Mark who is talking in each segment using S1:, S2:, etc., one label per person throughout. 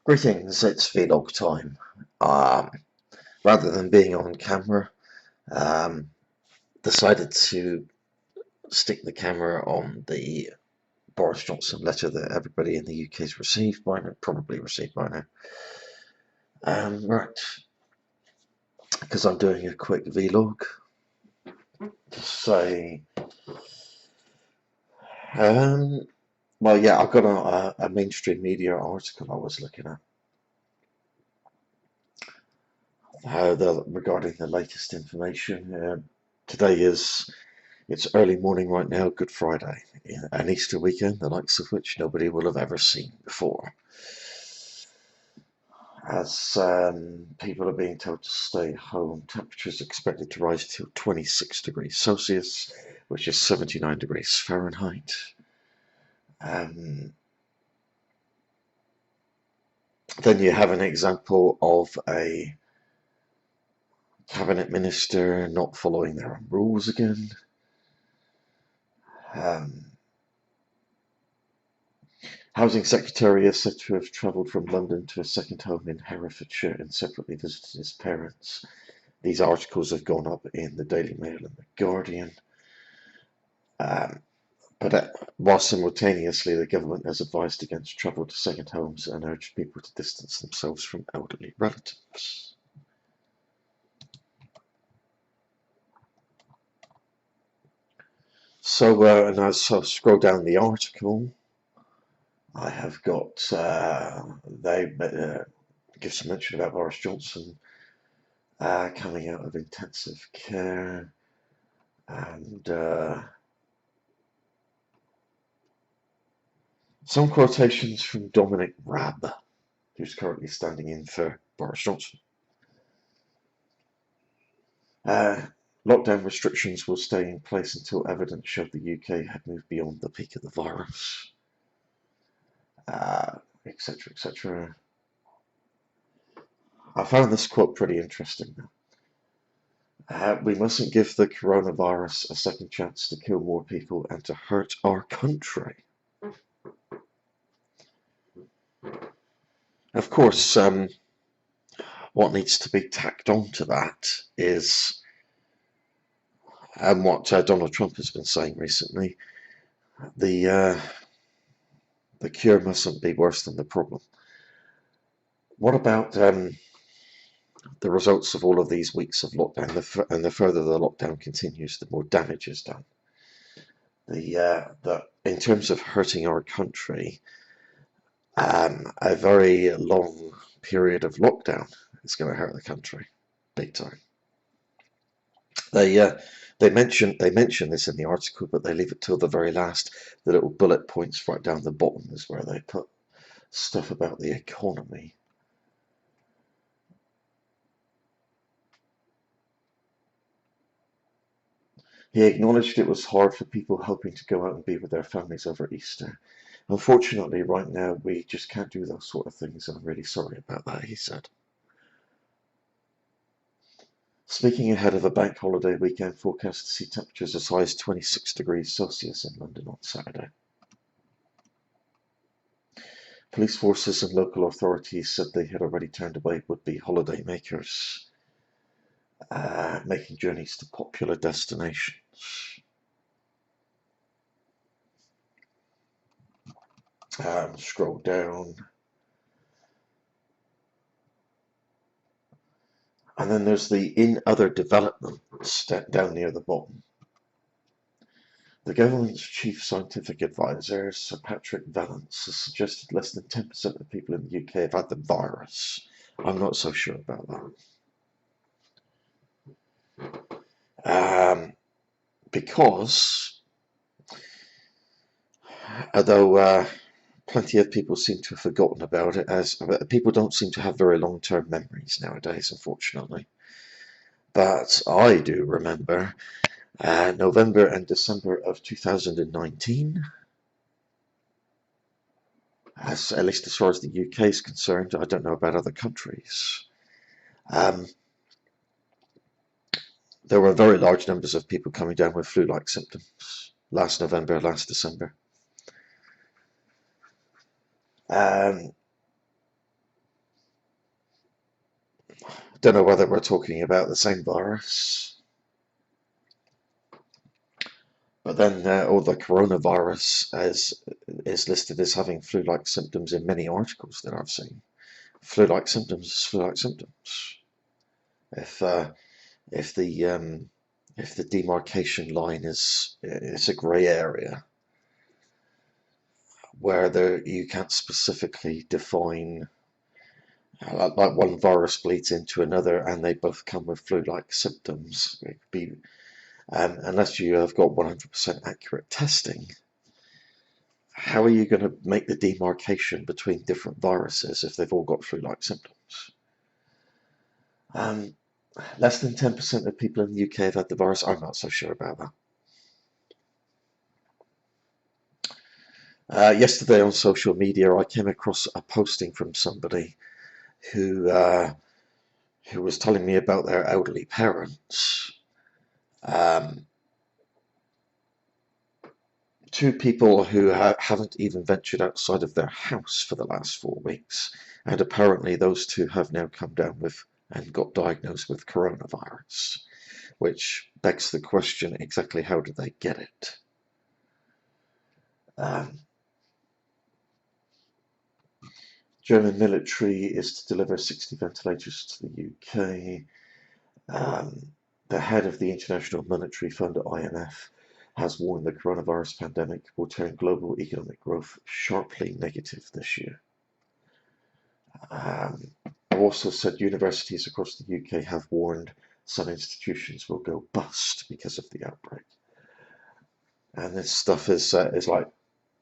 S1: Greetings, it's vlog time. Rather than being on camera, um, decided to stick the camera on the Boris Johnson letter that everybody in the UK has received by now, probably received by now. Right, because I'm doing a quick vlog to say, well, yeah, I've got a mainstream media article I was looking at regarding the latest information. Today it's early morning right now, Good Friday, an Easter weekend, the likes of which nobody will have ever seen before. As people are being told to stay home, temperatures expected to rise to 26 degrees Celsius, which is 79 degrees Fahrenheit. Then you have an example of a cabinet minister not following their own rules again. Housing Secretary is said to have travelled from London to a second home in Herefordshire and separately visited his parents. These articles have gone up in the Daily Mail and the Guardian. But while simultaneously the government has advised against travel to second homes and urged people to distance themselves from elderly relatives. So, and as I scroll down the article, I have got, they give some mention about Boris Johnson coming out of intensive care, and some quotations from Dominic Raab, who's currently standing in for Boris Johnson. Lockdown restrictions will stay in place until evidence showed the UK had moved beyond the peak of the virus, etc., etc. I found this quote pretty interesting. We mustn't give the coronavirus a second chance to kill more people and to hurt our country. Of course, what needs to be tacked on to that is, and what Donald Trump has been saying recently, the cure mustn't be worse than the problem. What about the results of all of these weeks of lockdown? And the further the lockdown continues, the more damage is done. In terms of hurting our country, a very long period of lockdown is going to hurt the country big time. They mention this in the article, but they leave it till the very last. The little bullet points right down the bottom is where they put stuff about the economy. He acknowledged it was hard for people hoping to go out and be with their families over Easter. Unfortunately, right now, we just can't do those sort of things. I'm really sorry about that, he said. Speaking ahead of a bank holiday weekend, forecast to see temperatures as high as 26 degrees Celsius in London on Saturday. Police forces and local authorities said they had already turned away would-be holiday makers making journeys to popular destinations. Scroll down. And then there's the in other developments down near the bottom. The government's chief scientific advisor, Sir Patrick Vallance, has suggested less than 10% of people in the UK have had the virus. I'm not so sure about that. Because, although plenty of people seem to have forgotten about it, as people don't seem to have very long-term memories nowadays, unfortunately. But I do remember November and December of 2019, at least as far as the UK is concerned. I don't know about other countries. There were very large numbers of people coming down with flu-like symptoms last November, last December. Don't know whether we're talking about the same virus, but then or the coronavirus is listed as having flu-like symptoms in many articles that I've seen. Flu-like symptoms is flu-like symptoms. If if the if the demarcation line is it's a grey area where you can't specifically define, like one virus bleeds into another and they both come with flu-like symptoms. It could be, unless you have got 100% accurate testing, how are you going to make the demarcation between different viruses if they've all got flu-like symptoms? Less than 10% of people in the UK have had the virus. I'm not so sure about that. Yesterday on social media, I came across a posting from somebody who was telling me about their elderly parents. Two people who haven't even ventured outside of their house for the last 4 weeks, and apparently those two have now come down with and got diagnosed with coronavirus, which begs the question, exactly how did they get it? German military is to deliver 60 ventilators to the UK. The head of the International Monetary Fund, IMF, has warned the coronavirus pandemic will turn global economic growth sharply negative this year. Also said universities across the UK have warned some institutions will go bust because of the outbreak. And this stuff is like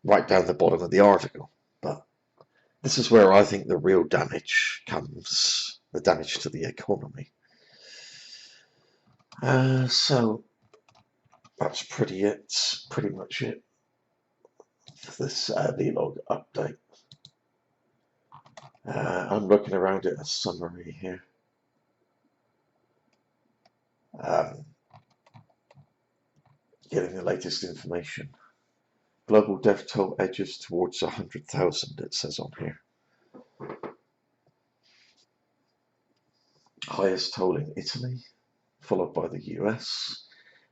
S1: right down the bottom of the article. But this is where I think the real damage comes, the damage to the economy. So that's pretty much it for this vlog update. I'm looking around at a summary here. Getting the latest information. Global death toll edges towards 100,000, it says on here. Highest toll in Italy, followed by the US,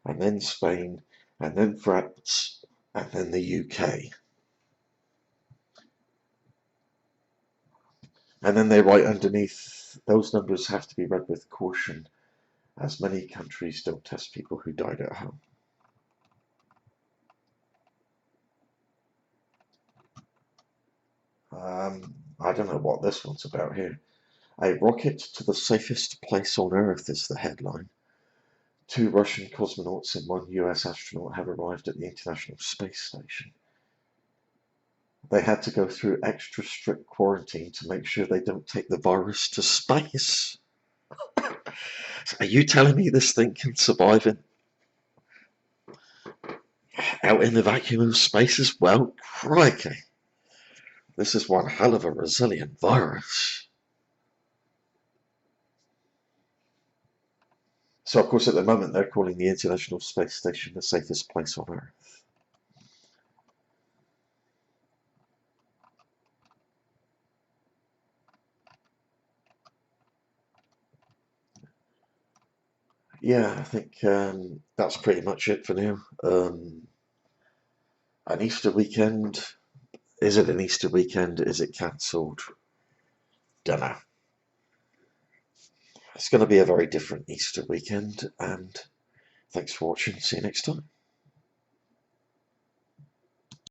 S1: and then Spain, and then France, and then the UK. And then they write underneath, those numbers have to be read with caution, as many countries don't test people who died at home. I don't know what this one's about here. A rocket to the safest place on Earth is the headline. 2 Russian cosmonauts and 1 US astronaut have arrived at the International Space Station. They had to go through extra strict quarantine to make sure they don't take the virus to space. Are you telling me this thing can survive out in the vacuum of space as well? Crikey. This is one hell of a resilient virus. So, of course, at the moment, they're calling the International Space Station the safest place on Earth. Yeah, I think that's pretty much it for now. An Easter weekend. Is it an Easter weekend? Is it cancelled? Dunno. It's going to be a very different Easter weekend, and thanks for watching. See you next time.